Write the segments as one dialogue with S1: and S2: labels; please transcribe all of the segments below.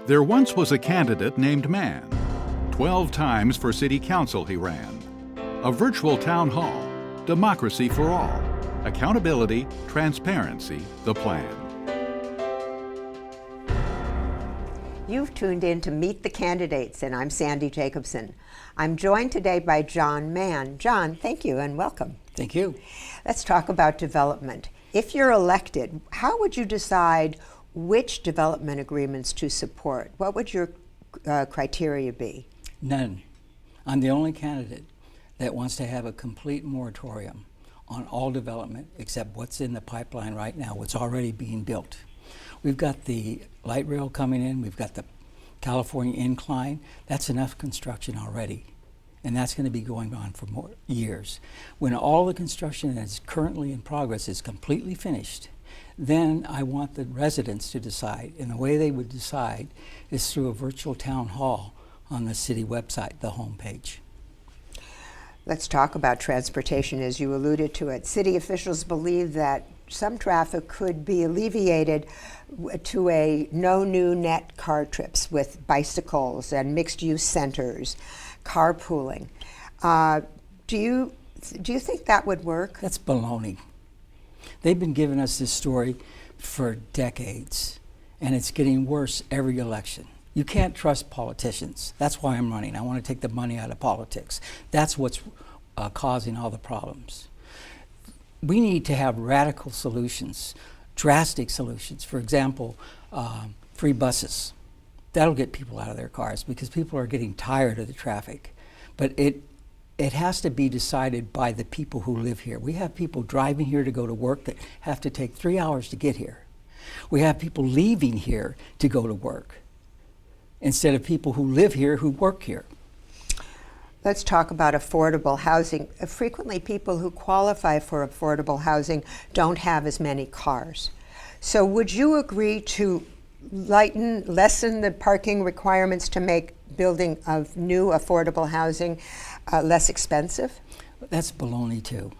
S1: There once was a candidate named Mann. 12 times for city council he ran. A virtual town hall, democracy for all, accountability, transparency, the plan.
S2: You've tuned in to Meet the Candidates, and I'm Sandy Jacobson. I'm joined today by John Mann. John, thank you and welcome.
S3: Thank you.
S2: Let's talk about development. If you're elected, how would you decide which development agreements to support? What would your criteria be?
S3: None. I'm the only candidate that wants to have a complete moratorium on all development except what's in the pipeline right now, what's already being built. We've got the light rail coming in, we've got the California incline. That's enough construction already, and that's going to be going on for more years. When all the construction that's currently in progress is completely finished, then I want the residents to decide, and the way they would decide is through a virtual town hall on the city website, the homepage.
S2: Let's talk about transportation, as you alluded to it. City officials believe that some traffic could be alleviated to a no new net car trips with bicycles and mixed-use centers, carpooling. Do you think that would work?
S3: That's baloney. They've been giving us this story for decades, and it's getting worse every election. You can't trust politicians. That's why I'm running. I want to take the money out of politics. That's what's causing all the problems. We need to have radical solutions, drastic solutions. For example, free buses. That'll get people out of their cars because people are getting tired of the traffic. But it has to be decided by the people who live here. We have people driving here to go to work that have to take 3 hours to get here. We have people leaving here to go to work instead of people who live here who work here.
S2: Let's talk about affordable housing. Frequently, people who qualify for affordable housing don't have as many cars. So would you agree to lessen the parking requirements to make building of new affordable housing less expensive?
S3: That's baloney too.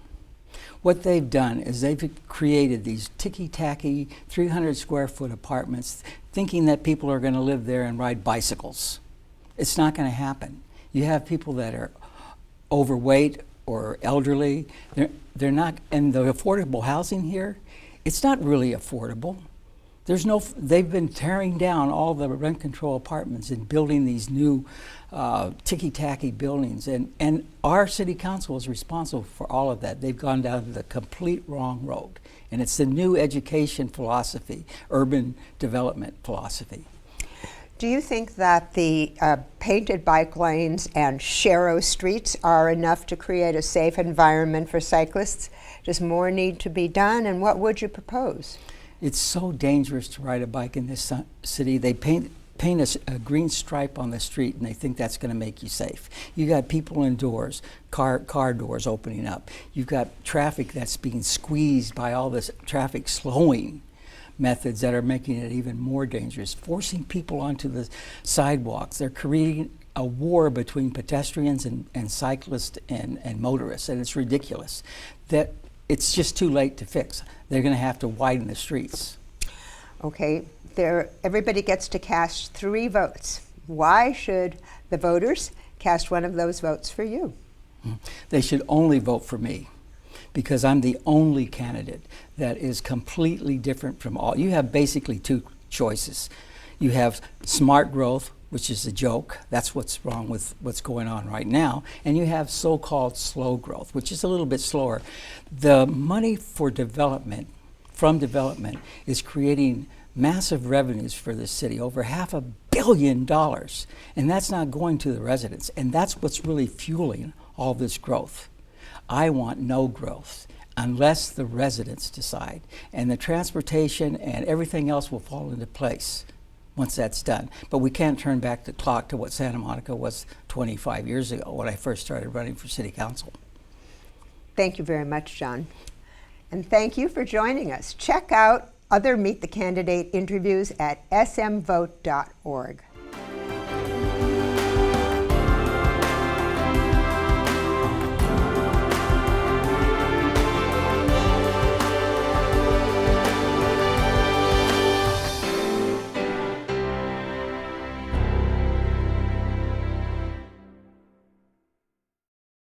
S3: What they've done is they've created these ticky-tacky 300 square foot apartments thinking that people are going to live there and ride bicycles. It's not going to happen. You have people that are overweight or elderly. They're not, and the affordable housing here, it's not really affordable. They've been tearing down all the rent control apartments and building these new ticky-tacky buildings. And our city council is responsible for all of that. They've gone down the complete wrong road. And it's the new education philosophy, urban development philosophy.
S2: Do you think that the painted bike lanes and sharrow streets are enough to create a safe environment for cyclists? Does more need to be done, and what would you propose?
S3: It's so dangerous to ride a bike in this city. They paint a green stripe on the street and they think that's going to make you safe. You got people indoors, car doors opening up. You've got traffic that's being squeezed by all this traffic slowing methods that are making it even more dangerous, forcing people onto the sidewalks. They're creating a war between pedestrians and cyclists and motorists, and it's ridiculous. That it's just too late to fix. They're going to have to widen the streets.
S2: Okay, everybody gets to cast 3 votes. Why should the voters cast one of those votes for you?
S3: They should only vote for me because I'm the only candidate that is completely different from all. You have basically 2 choices. You have smart growth, which is a joke. That's what's wrong with what's going on right now. And you have so-called slow growth, which is a little bit slower. The money for development, from development, is creating massive revenues for the city, over $500 million. And that's not going to the residents. And that's what's really fueling all this growth. I want no growth unless the residents decide. And the transportation and everything else will fall into place once that's done. But we can't turn back the clock to what Santa Monica was 25 years ago when I first started running for city council.
S2: Thank you very much, John. And thank you for joining us. Check out other Meet the Candidate interviews at smvote.org.